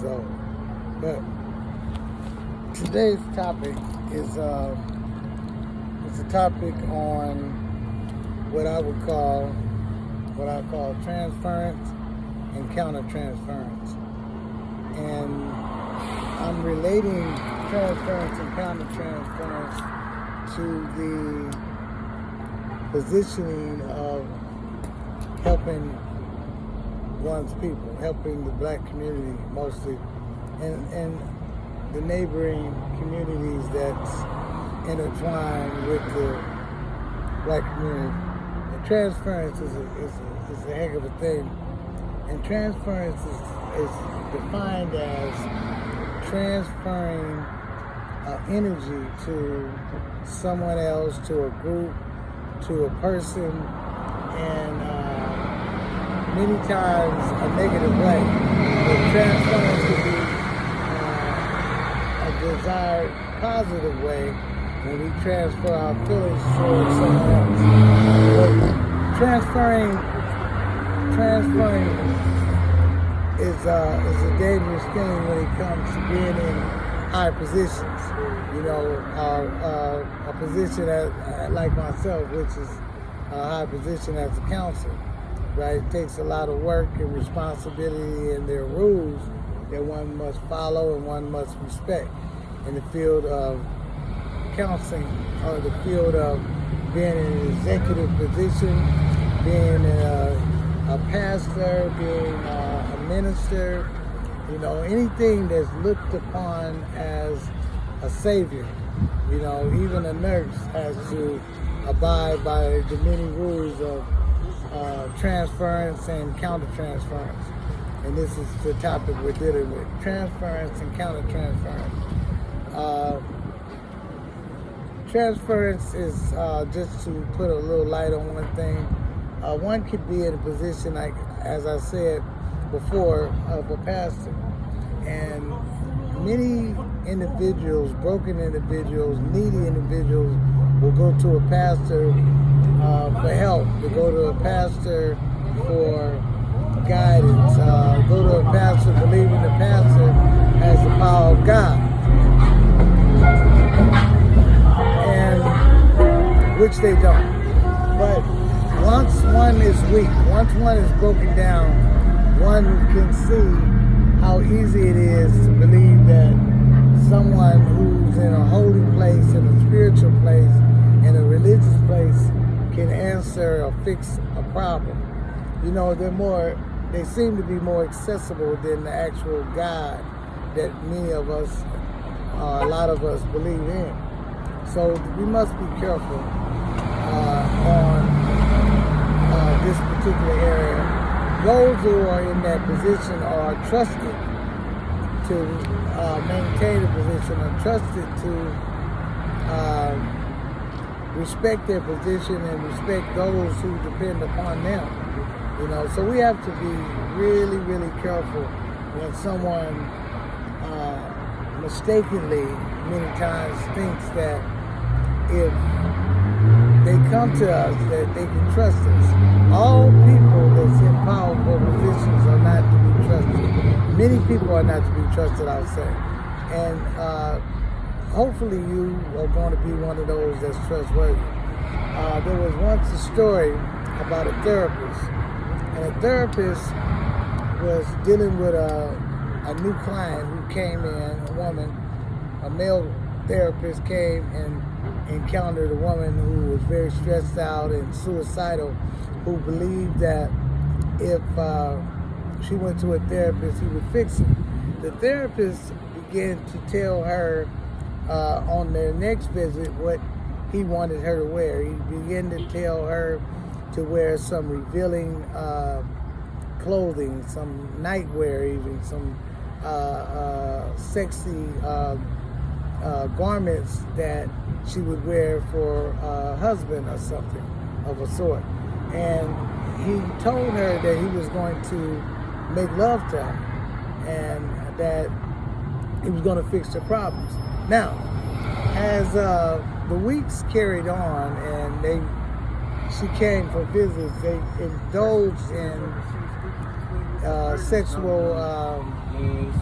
So, but today's topic is it's a topic on what I call transference and countertransference, and I'm relating transference and countertransference to the positioning of helping one's people, helping the black community mostly, and the neighboring communities that's intertwined with the black community. And transference is a heck of a thing. And transference is defined as transferring energy to someone else, to a group, to a person, and many times a negative way. But transference could be a desired positive way when we transfer our feelings towards someone else. But transferring is a dangerous thing when it comes to being in high positions. You know, a position like myself, which is a high position as a counselor. Right? It takes a lot of work and responsibility, and there are rules that one must follow and one must respect in the field of counseling, or the field of being in an executive position, being a pastor, being a minister, you know, anything that's looked upon as a savior. You know, even a nurse has to abide by the many rules of transference and countertransference. And this is the topic we're dealing with: transference and countertransference. Transference is, just to put a little light on one thing, one could be in a position, like, as I said before, of a pastor. And many individuals, broken individuals, needy individuals, will go to a pastor for help, to go to a pastor for guidance, go to a pastor believing the pastor has the power of God, and which they don't. But once one is weak, once one is broken down, one can see how easy it is to believe that someone who's in a holy place, in a spiritual place, in a religious place, can answer or fix a problem. You know, they seem to be more accessible than the actual God that many of us, a lot of us, believe in. So we must be careful on this particular area. Those who are in that position are trusted to maintain a position, are trusted to respect their position and respect those who depend upon them. You know, so we have to be really, really careful when someone mistakenly many times thinks that if they come to us that they can trust us. All people that's in powerful positions are not to be trusted. Many people are not to be trusted, I'll say. And hopefully you are going to be one of those that's trustworthy. There was once a story about a therapist, and a therapist was dealing with a new client who came in, a woman, a male therapist came and encountered a woman who was very stressed out and suicidal, who believed that if she went to a therapist, he would fix it. The therapist began to tell her on their next visit what he wanted her to wear. He began to tell her to wear some revealing clothing, some nightwear, even some sexy garments that she would wear for a husband or something of a sort. And he told her that he was going to make love to her and that he was going to fix her problems. Now, as the weeks carried on and she came for visits, they indulged in sexual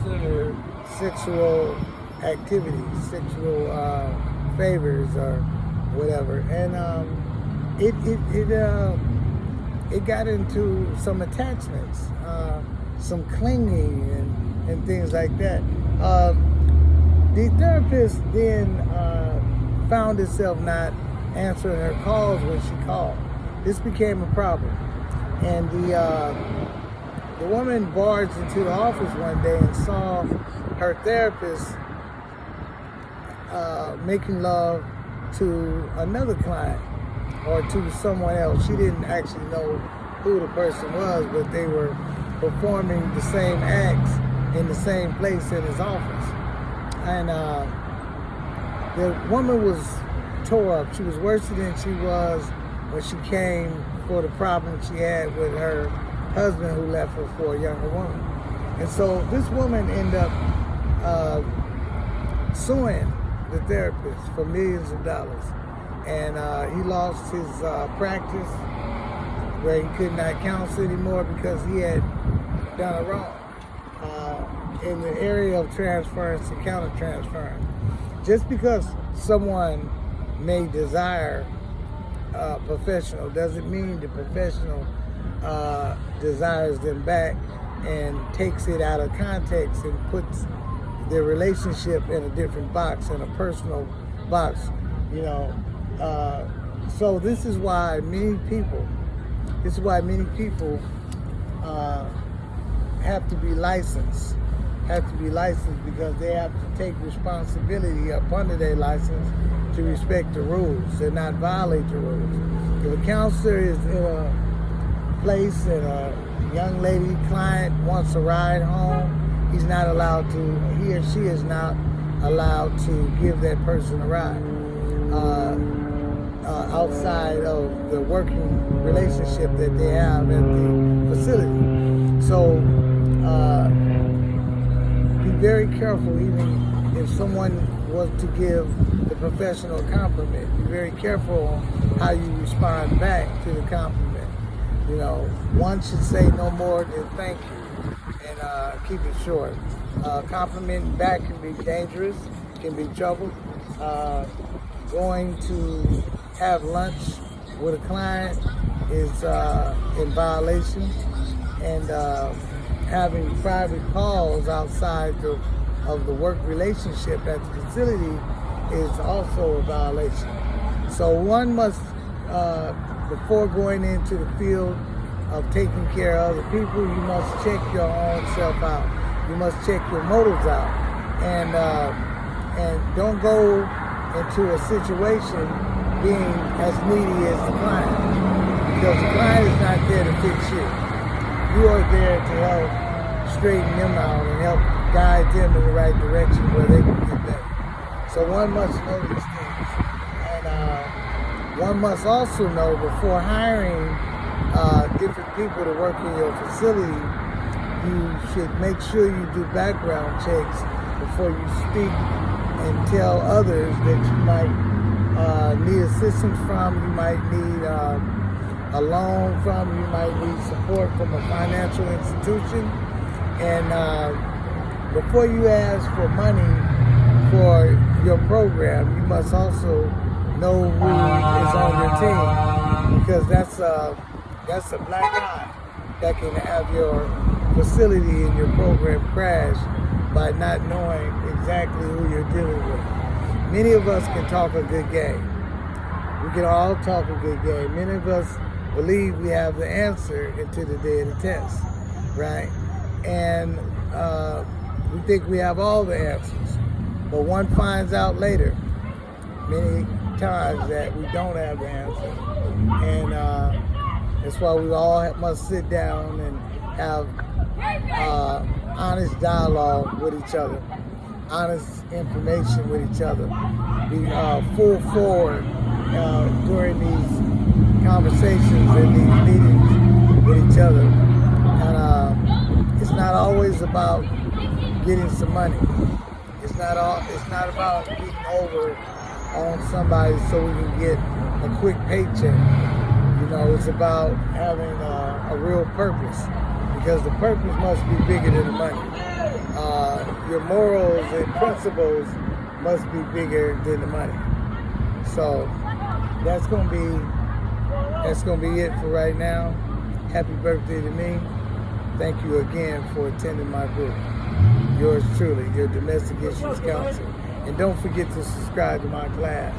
Sir. sexual activities, sexual favors or whatever, and it got into some attachments, some clinging and things like that. The therapist then found herself not answering her calls when she called. This became a problem, and the woman barged into the office one day and saw her therapist making love to another client or to someone else. She didn't actually know who the person was, but they were performing the same acts in the same place in his office. And the woman was tore up. She was worse than she was when she came for the problem she had with her husband who left her for a younger woman. And so this woman ended up suing the therapist for millions of dollars. And he lost his practice where he could not counsel anymore because he had done it wrong in the area of transference and countertransference. Just because someone may desire a professional doesn't mean the professional desires them back and takes it out of context and puts their relationship in a different box, in a personal box, you know. So this is why many people have to be licensed. Because they have to take responsibility up under their license to respect the rules and not violate the rules. If a counselor is in a place and a young lady client wants a ride home, he or she is not allowed to give that person a ride outside of the working relationship that they have at the facility. So be very careful, even if someone was to give the professional a compliment. Be very careful on how you respond back to the compliment. You know, one should say no more than thank you and keep it short. Complimenting back can be dangerous, can be trouble. Going to have lunch with a client is in violation, and having private calls outside of the work relationship at the facility is also a violation. So one must, before going into the field of taking care of other people, you must check your own self out. You must check your motives out, and don't go into a situation being as needy as the client, because the client is not there to fix you. You are there to help straighten them out and help guide them in the right direction where they can get better. So one must know these things, and one must also know before hiring different people to work in your facility, you should make sure you do background checks before you speak and tell others that you might need assistance from, you might need a loan from, you might need support from a financial institution. And before you ask for money for your program, you must also know who is on your team, because that's a black eye that can have your facility and your program crash by not knowing exactly who you're dealing with. Many of us can talk a good game. We can all talk a good game. Many of us believe we have the answer until the day of the test, right? And we think we have all the answers. But one finds out later, many times, that we don't have the answer. And that's why we all must sit down and have honest dialogue with each other, honest information with each other, be full forward during these conversations and these meetings with each other. And it's not always about getting some money. It's not about getting over on somebody so we can get a quick paycheck. You know, it's about having a real purpose, because the purpose must be bigger than the money. your morals and principles must be bigger than the money. So that's gonna be it for right now. Happy birthday to me. Thank you again for attending my group. Yours truly, your domestic issues counselor. And don't forget to subscribe to my class.